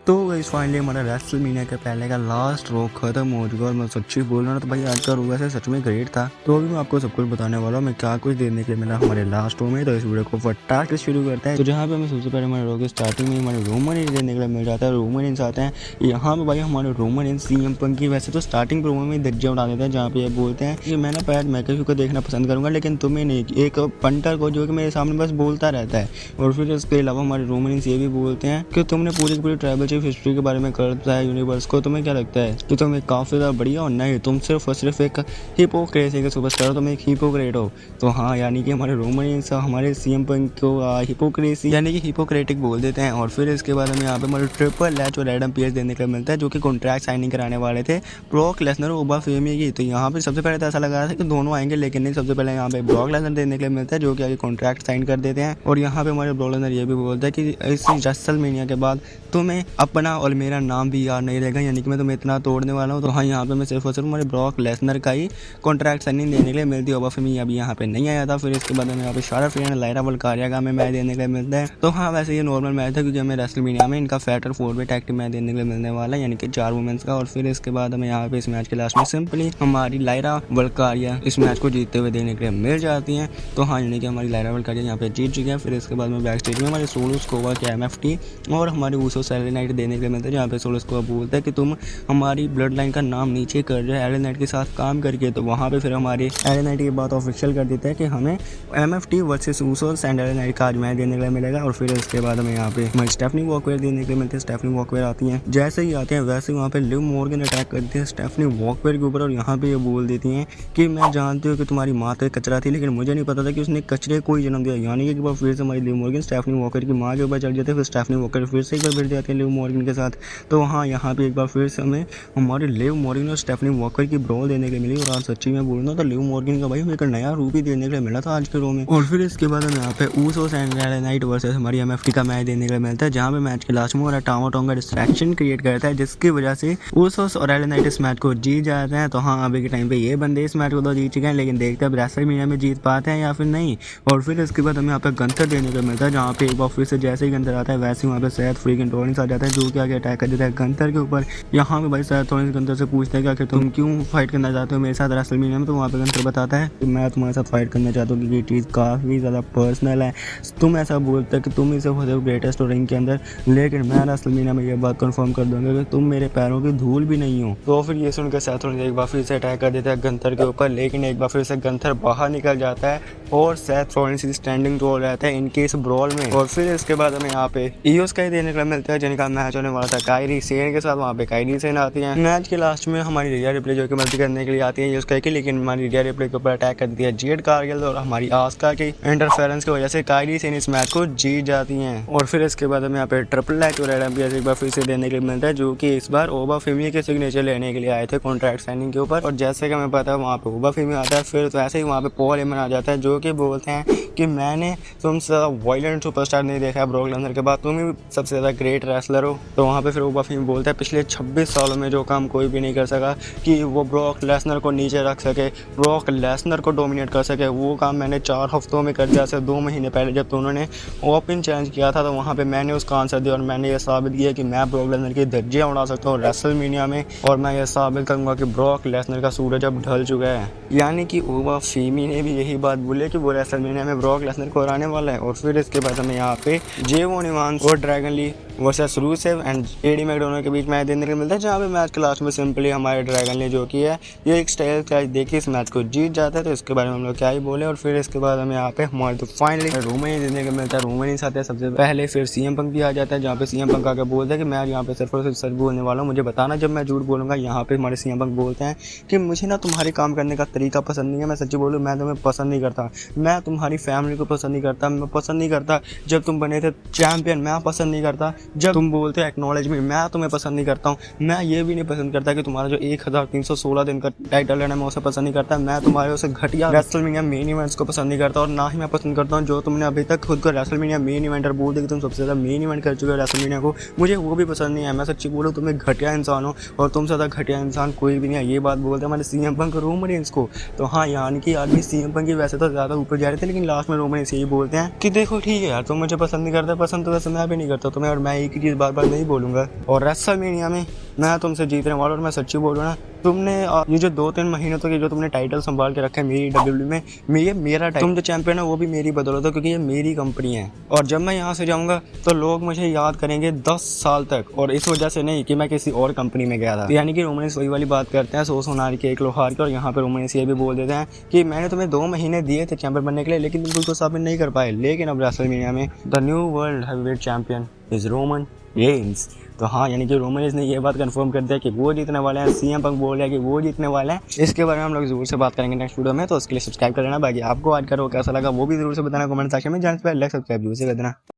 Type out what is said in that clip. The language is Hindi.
तो गाइस फाइनली हमारा रेसलमेनिया के पहले का लास्ट रॉ खत्म हो चुका और मैं सच्ची बोल रहा हूँ तो भाई आज का रॉ वैसे सच में ग्रेट था। तो अभी मैं आपको सब कुछ बताने वाला हूँ मैं क्या कुछ देखने के लिए मिला हमारे लास्ट रॉ में। तो इस वीडियो को फटाक से शुरू करते हैं। तो जहाँ पे हमें सबसे पहले हमारे रॉ के स्टार्टिंग में हमारे रोमन रेंस देखने के लिए मिल जाता है। रोमन रेंस आते हैं यहाँ पे भाई हमारे रोमन रेंस सीएम पंक की वैसे तो स्टार्टिंग प्रोमो में धज्जियां उड़ा देते हैं जहाँ पे ये बोलते हैं कि मैं ना पैट मैकेफी को देखना पसंद करूंगा लेकिन तुम्हें नहीं, एक पंटर को जो कि मेरे सामने बस बोलता रहता है। और फिर इसके अलावा हमारे रोमन रेंस ये भी बोलते हैं कि तुमने पूरी की पूरी ट्राइबल चीफ हिस्ट्री के बारे में करता है यूनिवर्स को, तुम्हें क्या लगता है कि तुम एक काफी ज्यादा बढ़िया हो? नहीं, तुम सिर्फ और सिर्फ एक हिपोक्रेसी के सुपरस्टार हो, तुम एक हिपोक्रेट हो। तो हाँ, यानी कि हमारे रोमन रेंस हमारे सीएम पंक को हिपोक्रेसी यानी कि हिपोक्रेटिक बोल देते हैं। और फिर इसके बाद हमें यहाँ पे हमारे ट्रिपल एच और एडम पीएस देखने को मिलता है जो कि कॉन्ट्रैक्ट साइनिंग कराने वाले थे ब्रॉक लेसनर और ओबा फेमी की। तो यहाँ पे सबसे पहले तो ऐसा लग रहा था कि दोनों आएंगे लेकिन नहीं, सबसे पहले यहाँ पे ब्रॉक लेसनर देखने के लिए मिलता है जो कि आगे कॉन्ट्रैक्ट साइन कर देते हैं। और यहाँ पे हमारे ब्रॉक लेसनर ये भी बोलता है कि इस रेसलमेनिया के बाद तुम्हें अपना और मेरा नाम भी याद नहीं रहेगा, यानी कि मैं तुम्हें इतना तोड़ने वाला हूँ। तो हाँ, यहाँ पे मैं सिर्फ और सिर्फ हमारे ब्रॉक लेसनर का ही कॉन्ट्रैक्ट साइनिंग देने के लिए मिलती है। ओबा फेमी अभी यहाँ पे नहीं आया था। फिर इसके बाद हमें यहाँ पे शारा फ्री एंड लायरा वल्कारिया का हमें मैच देने के लिए मिलता है। तो हाँ, वैसे ये नॉर्मल मैच था क्योंकि हमें रेसलमेनिया में इनका फैटर 4-वे टैग टीम मैच देने के लिए मिलने वाला है, यानी कि 4 वुमेन्स का। और फिर इसके बाद हमें यहाँ पे इस मैच के लास्ट में सिंपली हमारी लायरा वल्कारिया इस मैच को जीतते हुए देखने के लिए मिल जाती हैं। तो हाँ, यानी कि हमारी लायरा वल्कारिया यहाँ पे जीत चुकी है। फिर इसके बाद में बैक स्टेज में हमारे सोलो स्कोवा के एमएफटी और हमारे ऊसो सैटरडे नाइट देने के लिए मिलते हैं जहाँ पे सोलो स्कोवा बोलता है कि तुम हमारी ब्लड लाइन का नाम नीचे कर रहे हो एल नाइट के साथ काम करके। तो वहाँ पे फिर हमारे एल नाइट की बात ऑफिशियल कर देता है कि हमें MFT versus Usos and L night का आज मैच देने के लिए मिलेगा। और फिर इसके बाद हमें यहाँ पे हमारी स्टेफनी वॉकवेयर देने के लिए मिलती है। स्टेफनी वॉकवेयर आती हैं, जैसे ही आते हैं वैसे वहाँ पे लिव मॉर्गन अटैक करती है स्टेफनी वॉकवेयर के ऊपर और यहाँ पे ये बोल देती हैं कि मैं जानती हूँ कि तुम्हारी माँ तो एक कचरा थी लेकिन मुझे नहीं पता था कि उसने कचरे को ही जन्म दिया। यानी कि एक बार फिर से हमारी लिव मॉर्गन स्टेफनी वॉकर की माँ के ऊपर चढ़ जाते हैं। फिर स्टेफनी वॉकर फिर से एक बार भिड़ जाती है लिव मॉर्गन के साथ। तो हाँ, यहाँ पे एक बार फिर से हमें हमारे लिव मॉर्गन और स्टेफनी वॉकर की ब्रॉल देने के लिए मिली। और आज सच्ची में बोलूँ तो लिव मॉर्गन का भाई एक नया रूप ही देने के लिए मिला था आज के रो में। और फिर इसके बाद हमें यहाँ पे Usos and L night versus हमारी एमएफटी का मैच देने के लिए मिलता है जहाँ पे मैच के लास्ट में हमारा टामा टोंगा डिस्ट्रैक्शन क्रिएट करता है जिसकी वजह से ऊसोस और एल नाइट इस मैच को जीत जाते हैं। तो हाँ, अभी के टाइम पे ये बंदे इस मैच को तो जीत चुके हैं लेकिन देखते हैं रेसलमेनिया में जीत पाते हैं या फिर नहीं। और फिर इसके बाद हमें यहाँ पे गंथर देने को मिलता है जहाँ पे एक बार फिर से जैसे ही गंथर आता है वैसे ही वहाँ पे सैथ फ्रीकिंग रॉलिंस आ जाता है जो कि आगे अटैक कर देता है गंथर के ऊपर। यहाँ पे भाई सैथ रॉलिंस गंथर से पूछता है कि आखिर तुम क्यों फाइट करना चाहते हो मेरे साथ रेसलमेनिया में। तो वहाँ पे गंथर बताता है कि मैं तुम्हारे साथ फाइट करना चाहता हूँ क्योंकि ये चीज़ काफ़ी ज़्यादा पर्सनल है। तुम ऐसा बोलते हो कि तुम इसे हो ग्रेटेस्ट रिंग के अंदर, लेकिन मैं रेसलमेनिया में ये बात कंफर्म कर दूंगा कि तुम मेरे पैरों की धूल भी नहीं हो। तो फिर ये सुनकर सैथ रॉलिंस एक बार फिर से अटैक कर देता है गंथर के ऊपर, लेकिन एक बार फिर से गंथर बाहर निकल जाता है और सैथ रॉलिंस स्टैंडिंग रोल रहता है इनके इस ब्रॉल में। और फिर इसके बाद हमें यहाँ पे ईओस का ही देने को मिलता है जिनका मैच होने वाला था कायरी सेन के साथ। वहाँ पे कायरी सेन आती है मैच के लास्ट में हमारी रिया रिप्ले जो कि मदद करने के लिए आती है ईओस का, लेकिन हमारी रिया रिप्ले के ऊपर अटैक कर देती है जेड कारगिल और हमारी आस्का की इंटरफेरेंस की वजह से कायरी सेन इस मैच को जीत जाती हैं। और फिर इसके बाद हमें यहाँ पे ट्रिपल एच और एडम पीएस एक बार फिर से देने के लिए मिलता है जो कि इस बार ओबा फेमी के सिग्नेचर लेने के लिए आए थे कॉन्ट्रैक्ट साइनिंग के ऊपर। और जैसे कि हमें पता है वहाँ पे ओबा फेमी आता है, फिर तो ऐसे ही वहाँ पे पॉल हेमन आ जाता है जो कि बोलते हैं कि मैंने तुमसे ज़्यादा वायलेंट सुपरस्टार नहीं देखा है ब्रॉक लेसनर के बाद, तुम ही सबसे ज़्यादा ग्रेट रेसलर हो। तो वहाँ पे फिर ओबा फेमी बोलता है पिछले 26 सालों में जो काम कोई भी नहीं कर सका कि वो ब्रॉक लेसनर को नीचे रख सके, ब्रॉक लेसनर को डोमिनेट कर सके, वो काम मैंने 4 हफ्तों में कर दिया। से 2 महीने पहले जब तो उन्होंने ओपन चैलेंज किया था तो वहाँ पे मैंने उसका आंसर दिया और मैंने ये साबित किया कि मैं ब्रॉक लेसनर की धज्जियां उड़ा सकता हूँ रेसलमेनिया में। और मैं ये साबित करूँगा कि ब्रॉक लेसनर का सूरज अब ढल चुका है। यानी कि ओबा फेमी ने भी यही बात बोली कि वो रेसलमेनिया में ब्रॉक लेसनर को हराने वाला है। और फिर इसके बाद हमें यहाँ पे जेवॉन इवांस और Dragon Lee versus Rusev and Eddie McDonald के बीच मैच देने के मिलता है जहाँ पे मैच के लास्ट में सिंपली हमारे ड्रैगन ली जो कि है ये एक स्टाइल कैच देखिए इस मैच को जीत जाता है। तो इसके बारे में हम लोग क्या ही बोले। और फिर इसके बाद हमें यहाँ पे हमारे तो फाइनली रोमन देने को मिलता है। रोमन आते हैं सबसे पहले, फिर सीएम पंक भी आ जाता है जहाँ पे सीएम पंक आकर बोलता है कि मैं यहाँ पे सिर्फ और सिर्फ सच बोलने वाला हूँ, मुझे बताना जब मैं झूठ बोलूँगा। यहाँ पे हमारे सीएम पंक बोलते हैं कि मुझे ना तुम्हारे काम करने का तरीका पसंद नहीं है, मैं सच्ची बोलूँ मैं तुम्हें पसंद नहीं करता, मैं तुम्हारी फैमिली को पसंद नहीं करता, मैं पसंद नहीं करता जब तुम बने थे चैंपियन, मैं पसंद नहीं करता जब तुम बोलते एक्नॉलेजमेंट, मैं तुम्हें पसंद नहीं करता हूँ। मैं ये भी नहीं पसंद करता कि तुम्हारा जो 1316 दिन का टाइटल है मैं उसे पसंद नहीं करता। मैं तुम्हारे उसे घटिया रेसलमेनिया मेन इवेंट्स को पसंद नहीं करता और ना ही मैं पसंद करता हूँ जो तुमने अभी तक खुद को रेसलमेनिया मेन इवेंटर बोल दिया कि तुम सबसे ज़्यादा मेन इवेंट कर चुके हो रेसलमेनिया को, मुझे वो भी पसंद नहीं है। मैं सच्ची बोलूँ तुम्हें घटिया इंसान हो और तुमसे ज़्यादा घटिया इंसान कोई भी नहीं है। ये बात बोलते हैं हमारे सीएम पंक रोमन रेंस को। तो हाँ, यानी कि आदमी सीएम पंक की वैसे तो ज़्यादा ऊपर जा रहे थे लेकिन लास्ट में रोमन रेंस यही बोलते हैं कि देखो ठीक है यार तुम मुझे पसंद नहीं करते, पसंद तो वैसे मैं भी नहीं करता तुम्हें और मैं एक ही चीज़ बार बार नहीं बोलूँगा। और रेसलमेनिया में मैं तुमसे जीतने वाला, और मैं सच्ची बोल रहा हूँ ना, तुमने ये जो 2-3 महीनों तक ये जो तुमने टाइटल संभाल के रखा है मेरी डब्ल्यूडब्ल्यूई में, ये मेरा टाइटल, तुम जो चैंपियन है वो भी मेरी बदौलत है, क्योंकि ये मेरी कंपनी है। और जब मैं यहाँ से जाऊँगा तो लोग मुझे याद करेंगे 10 साल तक, और इस वजह से नहीं कि मैं किसी और कंपनी में गया था। तो यानी कि रोमन रेंस वही वाली बात करते हैं, 100 सोनार के 1 लोहार के। और यहाँ पे रोमन रेंस ये भी बोल देते हैं कि मैंने तुम्हें 2 महीने दिए थे चैंपियन बनने के लिए, लेकिन तुम कुछ साबित नहीं कर पाए। लेकिन अब रेसलमेनिया में the new world heavyweight champion is Roman Reigns. तो हाँ, यानी कि रोमन रेंस ने ये बात कंफर्म कर दिया कि वो जीतने वाले हैं। सीएम पंक बोल रहा है कि वो जीतने वाले हैं। इसके बारे में हम लोग जरूर से बात करेंगे नेक्स्ट वीडियो में, तो उसके लिए सब्सक्राइब कर लेना। बाकी आपको आज का कैसा लगा वो भी जरूर से बताना कमेंट सेक्शन में। जाने से पहले लाइक सब्सक्राइब जरूर से कर देना।